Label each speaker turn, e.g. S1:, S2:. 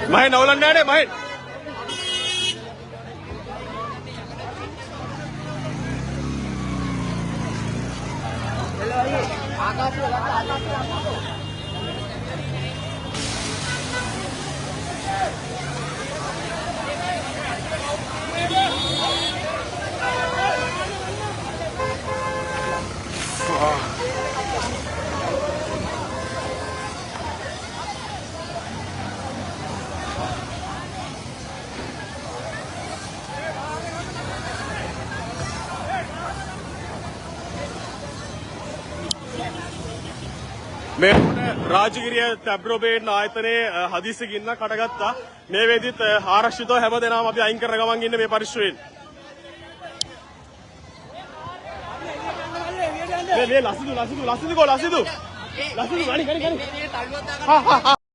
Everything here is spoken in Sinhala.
S1: මහේ නවලන්න යන්නේ මහේ. මේ රාජගිරිය ටැබ්රොබේඩ් ආයතනයේ හදිසි ගින්න කඩගත්තා. මේ වේදිත් ආරක්ෂිතව හැමදෙනාම අපි අයින් කරන ගමන් ඉන්නේ මේ පරිශ්‍රයෙන්. මේ ලසිදු ගනි